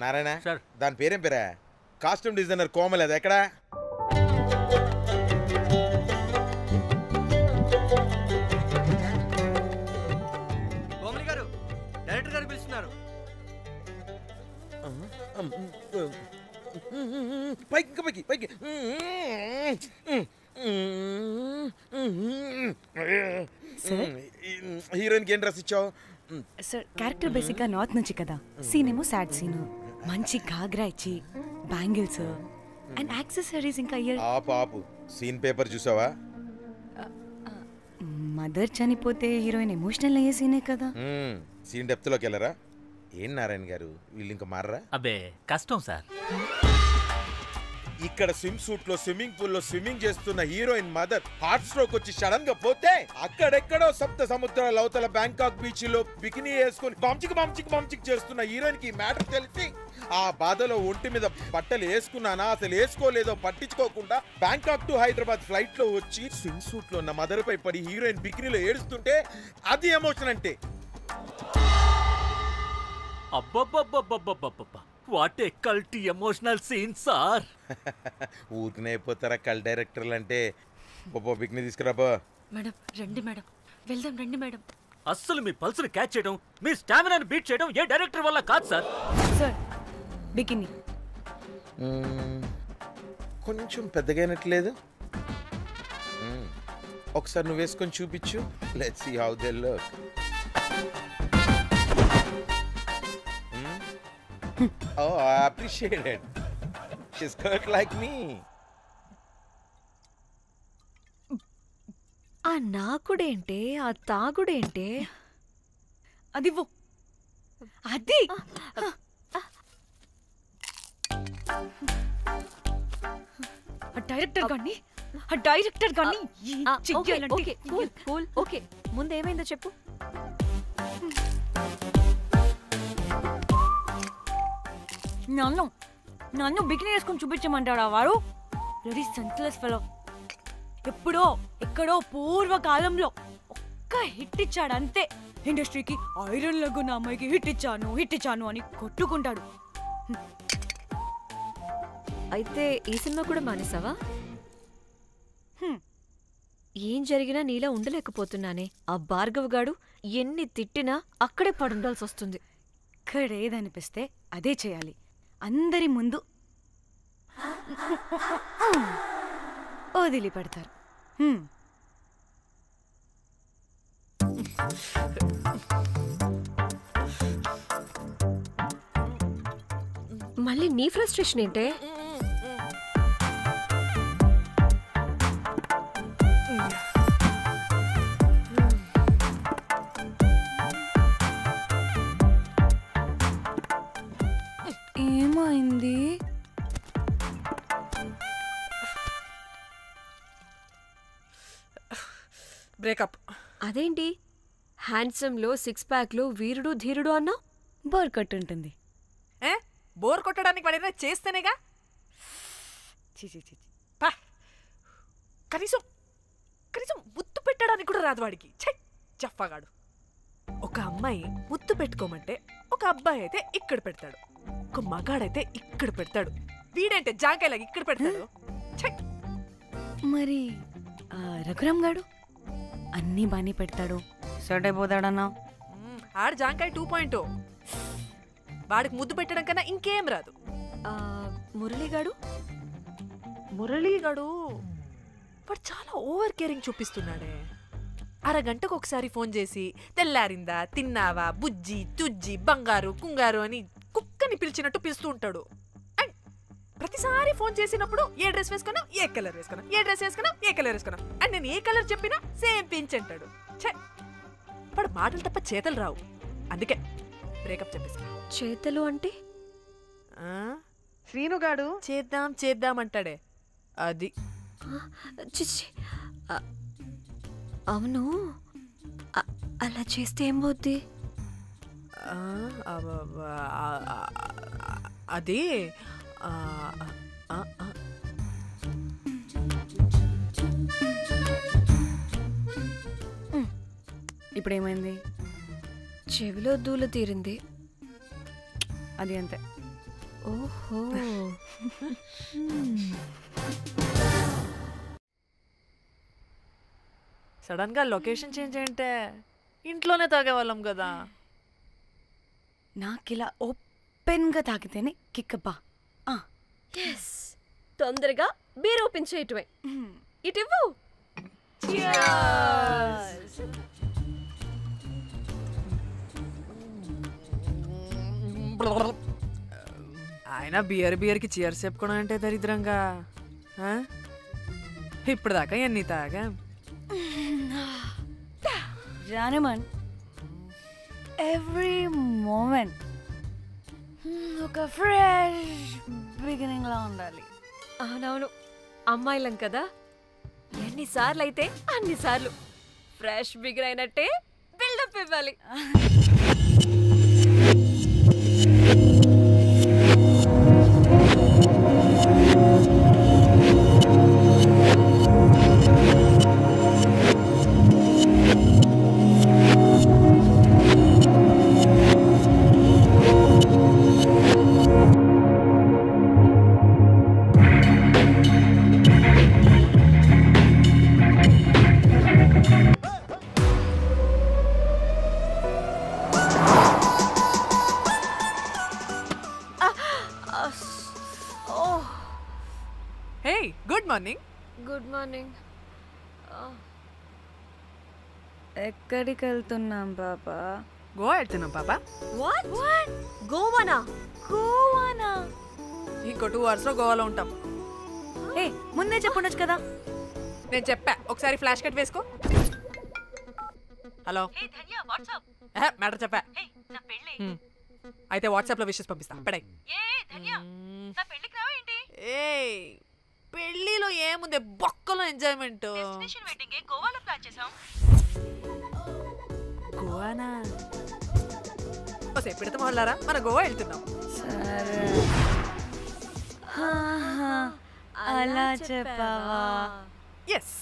Narayana sir దాని పేరేం పేరా? Costume designer Komal, అది ఎక్కడా? కోమలి గారు, డైరెక్టర్ గారు పిలుస్తున్నారు. పైకి పైకి పైకి. హీరోయిన్కి ఏం డ్రెస్ ఇచ్చావు? సార్ క్యారెక్టర్ బేసిక్గా నార్త్ నుంచి కదా, సీన్ ఏమో సాడ్ సీన్, మంచి ఘాగ్రా ఇచ్చి బ్యాంగిల్స్ అండ్ యాక్సెసరీస్ ఇంకా ఇయర్. ఆపు సీన్ పేపర్ చూసావా? మదర్ చనిపోతే హీరోయిన్ ఎమోషనల్ అయ్యే సీనే కదా. సీన్ డెప్త్లోకి వెళ్ళరా? ఏం నారాయణ గారు వీళ్ళు ఇంకా మారరా? అబ్బే కష్టం సార్. ఇక్కడ స్విమ్ సూట్ లో స్విమ్మింగ్ పూల్ లో స్విమ్మింగ్ చేస్తున్న హీరోయిన్ మదర్ హార్ట్ స్ట్రోక్ వచ్చి సడన్ గా పోతే, అక్కడెక్కడో సప్త సముద్రాల అవతల బ్యాంకాక్ బీచ్ లో బికినీ వేసుకుని బంచిక్ చేస్తున్న హీరోయిన్ కి మ్యాటర్ తెలిసి ఆ బాధలో ఒంటి మీద బట్టలు వేసుకున్నానా అసలు వేసుకోలేదో పట్టించుకోకుండా బ్యాంకాక్ టు హైదరాబాద్ ఫ్లైట్ లో వచ్చి స్విమ్ సూట్ లో ఉన్న మదర్ పై పడి హీరోయిన్ బికినీలో ఏడుస్తుంటే అది ఎమోషన్ అంటే. అబ్బబ్బబ్బబ్బబ్బబ్బబ్బా, what a culty emotional scene sir. ఊరికనే అయిపోతారా కల్ డైరెక్టర్లు అంటే? బికినీ తీసుకురాబో. మేడం రండి మేడం, వెళ్దాం రండి మేడం. అస్సలు మీ పల్స్ని క్యాచ్ చేయడం, మీ స్టామినాని బీట్ చేయడం ఏ డైరెక్టర్ వల్ల కాదు సార్. సార్ బికినీ కొంచెం పెద్దగైనట్లేదు. ఒకసారి నువ్వు వేసుకొని చూపించు. Let's see how they look. Oh, I appreciate it. She's cut like me. ఆ నాకుడేంటే, ఆ తాగుడేంటే? అది అది డైరెక్టర్ గాని ఓకే, ముందేమైందో చెప్పు. నన్ను బికినీ వేసుకొని చూపించమంటాడా వాడు? Very senseless fellow. ఎక్కడో పూర్వకాలంలో ఒక్క హిట్ ఇచ్చాడు అంతే. ఇండస్ట్రీకి ఐరన్ లెగ్ ఉన్న అమ్మాయికి హిట్ ఇచ్చాను అని కొట్టుకుంటాడు. అయితే ఈ సినిమా కూడా మానేసావా? ఏం జరిగినా నీలా ఉండలేకపోతున్నానే. ఆ భార్గవ్ గాడు ఎన్ని తిట్టినా అక్కడే పడుండాల్సి వస్తుంది. ఇక్కడేదనిపిస్తే అదే చేయాలి. అందరి ముందు వదిలిపెడతారు. మళ్ళీ నీ ఫ్రస్ట్రేషన్ ఏంటే? ఏమైంది? బ్రేకప్. అదేంటి హ్యాండ్సమ్ లో సిక్స్ ప్యాక్ లో వీరుడు ధీరుడు అన్నా? బోర్ కట్టుంటుంది. బోర్ కొట్టడానికి వాడైనా చేస్తేనేగా. కనీసం ముద్దు పెట్టడానికి కూడా రాదు వాడికి. చెప్పగాడు. ఒక అమ్మాయి ముద్దు పెట్టుకోమంటే ఒక అబ్బాయి అయితే ఇక్కడ పెడతాడు, ఒక మగాడైతే ఇక్కడ పెడతాడు. వీడంటే జాంకాయలాగా ఇక్కడ పెడతాడు. మరి రఘురామ్ గాడు అన్నీ బానే పెడతాడు, సెట్ అయిపోతాడన్నా. ఆడు జాంకాయ 2.0. వాడికి ముద్దు పెట్టడం కన్నా ఇంకేం రాదు. మురళీగాడు వాడు చాలా ఓవర్ కేరింగ్ చూపిస్తున్నాడే. అరగంటకు ఒకసారి ఫోన్ చేసి తెల్లారిందా, తిన్నావా, బుజ్జి, తుజ్జి, బంగారు, కుంగారు అని కుక్కని పిలిచినట్టు పిలుస్తూ ఉంటాడు. అండ్ ప్రతిసారి ఫోన్ చేసినప్పుడు ఏ డ్రెస్ వేసుకున్నా, ఏ కలర్ వేసుకున్నా, ఏ డ్రెస్ వేసుకున్నా, ఏ కలర్ వేసుకున్నా అండ్ నేను ఏ కలర్ చెప్పినా సేమ్ పించ్ అంటాడు. వాడు మాటలు తప్ప చేతలు రావు. అందుకే బ్రేకప్ చెప్పేసి. చేతలు అంటే శ్రీనుగాడు చేద్దాం అంటాడే అది. అవును, అలా చేస్తే ఏం పోద్ది? అది ఇప్పుడేమైంది? చెవిలో దూల తీరింది. అది అంతే. ఓహో సడన్ గా లొకేషన్ చేంజ్ అంటే ఇంట్లోనే తాగేవాళ్ళం కదా. నాకిలా ఓపెన్గా తాగితేనే కిక్కబ్బా. ఎస్ తొందరగా బీర్ ఓపెన్ చేయటమే. ఇటివ్వు. ఆయన బియర్కి చీర్స్ చెప్పుకోవడం అంటే దరిద్రంగా. ఇప్పుడు దాకా ఎన్ని తాగా జానమన్ ఎవ్రీ మూమెంట్ ఒక ఫ్రెష్ బిగినింగ్ లా ఉండాలి. అవునవును, అమ్మాయిలం కదా, ఎన్నిసార్లు అయితే అన్నిసార్లు ఫ్రెష్ బిగిన్ అయినట్టే బిల్డప్ ఇవ్వాలి. Good morning. Good morning. ఎక్కడికి వెళ్తున్నాం పాపా? గోవా వెళ్తున్నాం పాపా. What what? గోవానా? గోవానా? ఇంకో 2 hours లో గోవాలో ఉంటాం. ఏ ముందే చెప్పుండొచ్చు కదా. నేను చెప్పా, ఒకసారి ఫ్లాష్ కట్ వేసుకో. హలో మ్యాటర్ చెప్పా. అయితే వాట్సాప్ లో విషెస్ పంపిస్తా. పడాయి. ఏ పెళ్లిలో ఏముంది, బొక్కలో ఎంజాయ్మెంట్. గోవానా? పెడతా మొహల్లారా, మన గోవా వెళ్తున్నాం. సరే అలా చెప్పావా? ఎస్,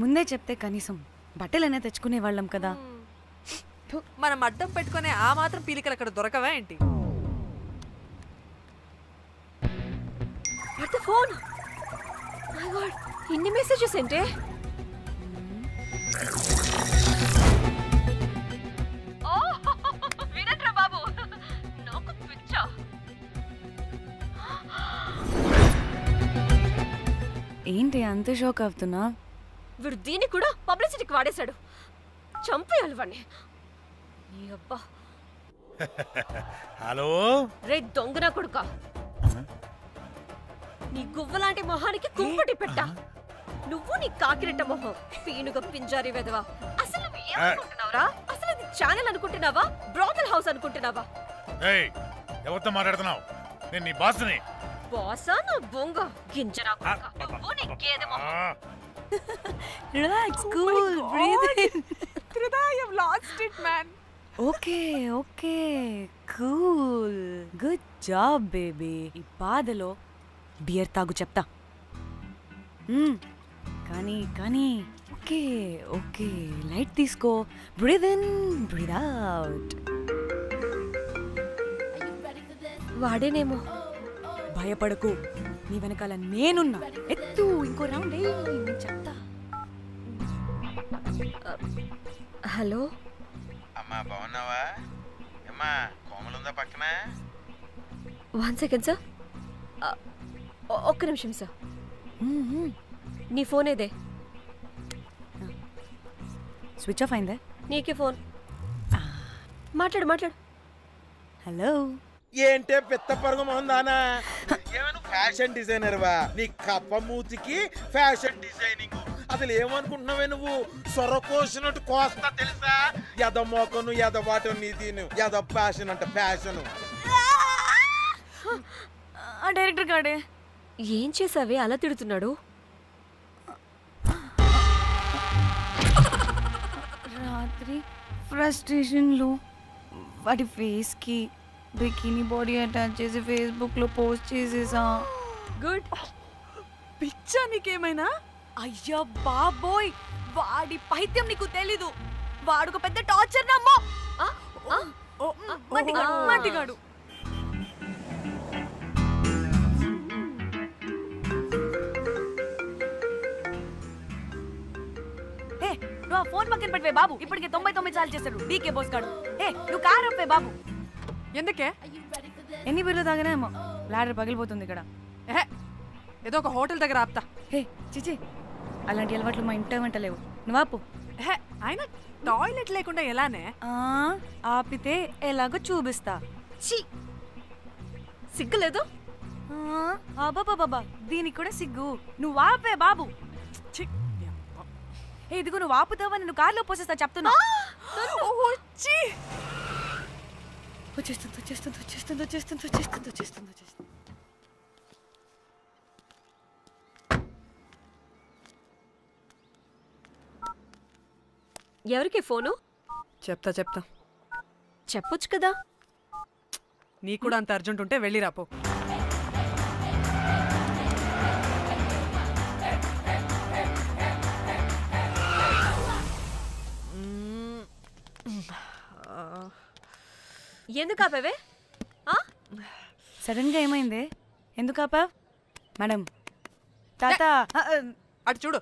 ముందే చెప్తే కనీసం బట్టలైనా తెచ్చుకునే వాళ్ళం కదా. మనం అడ్డం పెట్టుకునే ఆ మాత్రం పీలికలు అక్కడ దొరకవా ఏంటి? ఫోన్ ఇన్ని మెసేజెస్ ఏంటే? వినట్రా బాబు, నాకు పిచ్చా. ఏంటి అంత షోక్ అవుతున్నా? వీడు దీన్ని కూడా పబ్లిసిటీకి వాడేశాడు. చంపేయాలి వాడిని. నీ అబ్బా. హలో రే దొంగన కొడుక, నీ గువ్వలాంటి మొహానికి కుంపటి పెట్టా. నువ్వు నీ కాకిరెట్ట మొహం, పీనుగా పింజారి వెదవా. అసలు నువ్వు ఏమనుకుంటున్నావురా? అసలు ఇది ఛానల్ అనుకుంటున్నావా, బ్రోకల్ హౌస్ అనుకుంటున్నావా? ఏయ్, ఎవరితో మాట్లాడుతున్నావు? నేను నీ బాస్ని. బాసా నా బొంగ గింజరా కొడుక, నువ్వు నీ గేదె మొహం. Relax, cool, breathe in. I have lost it, man. Okay okay, cool, good job baby. ఈ బాధలో బియర్ తాగు చెప్తా. కానీ కానీ ఓకే ఓకే, లైట్ తీసుకో. Breathe in, breathe out. వాడేనేమో. భయపడకు, నీ వెనకాల నేనున్నా. ఎత్తు, ఇంకో రౌండ్ నేను చెప్తా. హలో అమ్మా, బాగున్నావా? అమ్మా, కోమలుందా పక్కన? 1 second సార్. ఒక్క నిమిషం సార్. నీ ఫోన్ ఏదే? స్విచ్ ఆఫ్ అయిందే. నీకే ఫోన్. మాట్లాడు మాట్లాడు. హలో. ఏంటే పెద్ద పరుగు మొహందానా? ఏమైనా ఫ్యాషన్ డిజైనర్ వా? నీ కప్ప మూతికి ఫ్యాషన్ డిజైనింగ్. అసలు ఏమనుకుంటున్నావే నువ్వు? సొర కోసినట్టు కోస్తా తెలుసా? ఎద మోకను, ఎద వాటను, నీ దీని ఎద ఫ్యాషన్ అంట ఫ్యాషన్. ఆ డైరెక్టర్ గాడే. ఏం చేసావే అలా తిడుతున్నాడు? రాత్రి ఫ్రస్ట్రేషన్లో వాడి ఫేస్కి బికినీ బాడీ అటాచ్ చేసి ఫేస్బుక్లో పోస్ట్ చేసేసా. గుడ్. పిచ్చా నీకేమైనా? అయ్యా బాబోయ్, వాడి పైత్యం నీకు తెలీదు. వాడుక పెద్ద టార్చర్ నమ్మో. మట్టిగాడు. నువ్వు ఆ ఫోన్ పక్కన పెట్టవే బాబు. ఇప్పటికే 99 సార్లు చేశాడు డీకే బోస్ గాడు. నువ్వు కారు అప్పే బాబు. ఎందుకే? ఎన్ని బిర్లు తాగినామో లాడర్ పగిలిపోతుంది ఇక్కడ. ఏదో ఒక హోటల్ దగ్గర ఆపుతా. చిచి, అలాంటి అలవాట్లు మా ఇంట వెంట లేవు. నువ్వు ఆపు. ఆయన టాయిలెట్ లేకుండా ఎలానే? ఆపితే ఎలాగో చూపిస్తా. సిగ్గులేదు? బాబా దీనికి కూడా సిగ్గు. నువ్వు ఆపే బాబు. ఇదిగో నువ్వు ఆపుతావని నువ్వు కార్లో పోసేస్తా చెప్తున్నా. వచ్చేస్తుంది. ఎవరికి ఫోను? చెప్తా చెప్పొచ్చు కదా. నీ కూడా అంత అర్జెంట్ ఉంటే వెళ్ళి రాపో. ఎందుకు ఆపేవే? సడన్ గా ఏమైంది? ఎందుకు ఆపా? మేడం తాత అటు చూడు.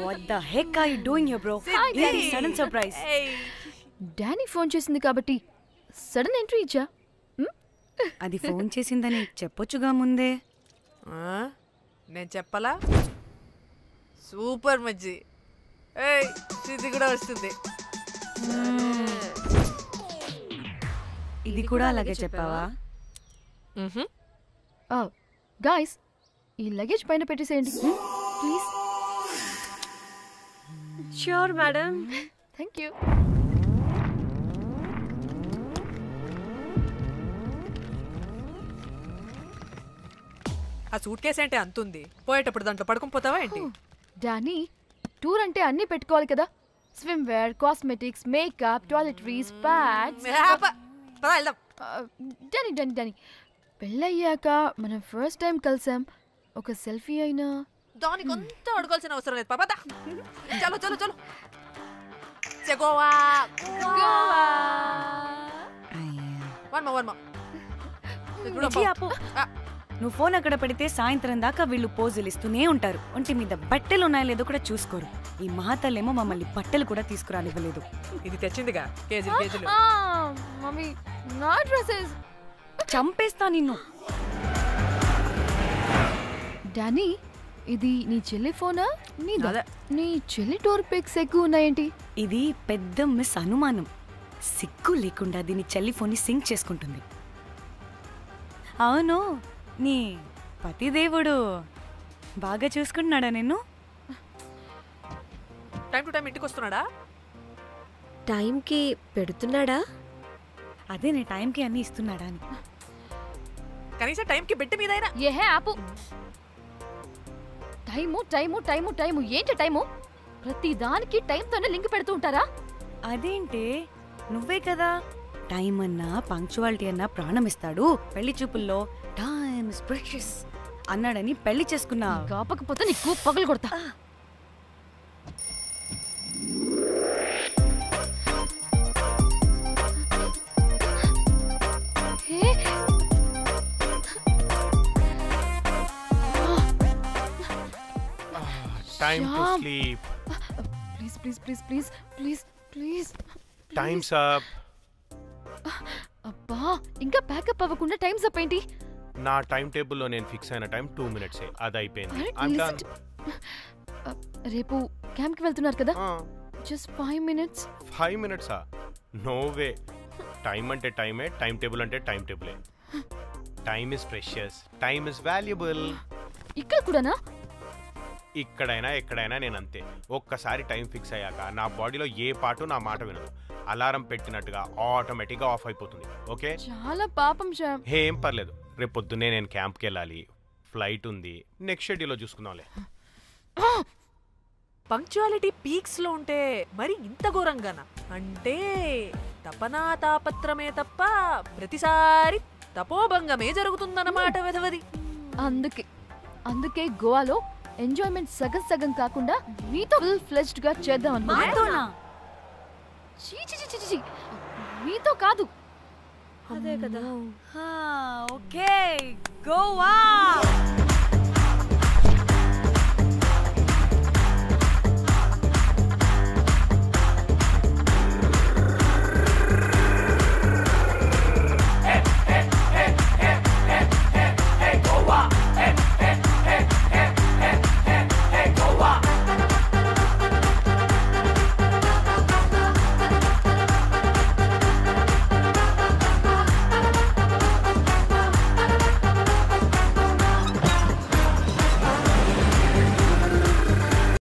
What the heck are you doing here, bro? It's a sudden surprise. Danny phone చేసింది కాబట్టి సడన్ ఎంట్రీ ఇచ్చా. అది ఫోన్ చేసిందని చెప్పొచ్చుగా ముందే. నేను చెప్పలా? సూపర్ మజ్జి. ఇది కూడా వస్తుంది. ఇది కూడా అలాగే చెప్పావా? గాయ్స్, ఈ లగేజ్ పైన పెట్టేసేయండి please. Sure madam. Thank you. ఆ సూట్ కేసు అంటే అంతుంది, పోయేటప్పుడు దాంట్లో పడుకుని పోతావా ఏంటి? డానీ, టూర్ అంటే అన్నీ పెట్టుకోవాలి కదా. Swimwear, cosmetics, makeup, toiletries, pads. Danny Danny Danny పెళ్ళయ్యాక మనం ఫస్ట్ టైం కలిసాం. ఒక సెల్ఫీ అయినా దానికి అంతా అడగాల్సిన అవసరం లేదు పాపా. చలో చలో చలో. గోవా నువ్వు ఫోన్ అక్కడ పెడితే సాయంత్రం దాకా వీళ్ళు పోజులు ఇస్తూనే ఉంటారు. ఒంటి మీద బట్టలు ఉన్నాయో లేదో కూడా చూసుకోరు. ఈ మహాతల్లేమో మమ్మల్ని బట్టలు కూడా తీసుకురానివ్వలేదు. ఇది తెచ్చిందిగా కేజీలు కేజీలు. మమ్మీ నా డ్రెస్సెస్. చంపేస్తా నిన్ను. డానీ, ఇది నీ చెల్లి ఫోనా? అదే. నీ చెల్లి టూర్ పిక్స్ ఎక్కువ ఉన్నాయేంటి? ఇది పెద్ద మిస్ అనుమానం. సిగ్గు లేకుండా దీని చెల్లి ఫోన్ని సింక్ చేసుకుంటుంది. అవును, నీ పతిదేవుడు బాగా చూసుకుంటున్నాడా నిన్ను? టైం టు టైం ఇంటికి వస్తున్నాడా? టైంకి పెడుతున్నాడా? అదే నీ టైంకి అన్ని ఇస్తున్నాడా అని. కనీసం టైంకి బెట్టి మీదైనా. ఏహే ఆపు. టైము టైము టైము టైము ఏంటి టైము? ప్రతి దానికి టైంతోనే లింక్ పెడుతూ ఉంటారా? అదేంటి, నువ్వే కదా టైం అన్నా పంక్చువాలిటీ అన్నా ప్రాణం ఇస్తాడు, పెళ్లి చూపుల్లో టైమ్ ఇస్ ప్రెషియస్ అన్నాడని పెళ్లి చేసుకున్నా. కాపకపోతే నీకు పగలు కొడతా. Time to sleep. Please, please, please, please, please, please. Time's up. అబ్బా, ఇంకా ప్యాకప్ అవ్వకుండా టైమ్స్ అప్ ఏంటి? నా టైం టేబుల్లో నేను ఫిక్స్ అయిన టైం 2 minutes. అది అయిపోయింది. రేపు క్యాంప్కి వెళ్తున్నారు కదా? Just 5 minutes. 5 minutes? No way. Time అంటే టైమే, టైం టేబుల్ అంటే టైం టేబులే. Time is precious, time is valuable. ఇక్కడ కూడానా? ఇక్కడైనా ఎక్కడైనా నేను అంతే. ఒక్కసారి టైం ఫిక్స్ అయ్యాక నా బాడీలో ఏ పాటు నా మాట వినదు. అలారం పెట్టినట్టుగా ఆటోమేటిక్గా ఆఫ్ అయిపోతుంది. ఓకే, చాలా పాపం శ్యామ్. ఏం పర్లేదు. రేపు పొద్దున్నే నేను క్యాంప్కి వెళ్ళాలి, ఫ్లైట్ ఉంది. నెక్స్ట్ షెడ్యూల్లో చూసుకుందాంలే. పంక్చువాలిటీ పీక్స్ లో ఉంటే మరి ఇంత ఘోరంగానా? అంటే తపనా తాపత్రమే తప్ప ప్రతిసారి తపోభంగమే జరుగుతుందన్నమాట వెధవది. అందుకే గోవాలో ఎంజాయ్మెంట్ సగం సగం కాకుండా మీతో ఫుల్ ఫ్లెజ్డ్ గా చేద్దాం అనుకున్నా. మీతో కాదు. అదే కదా. ఓకే గోవా.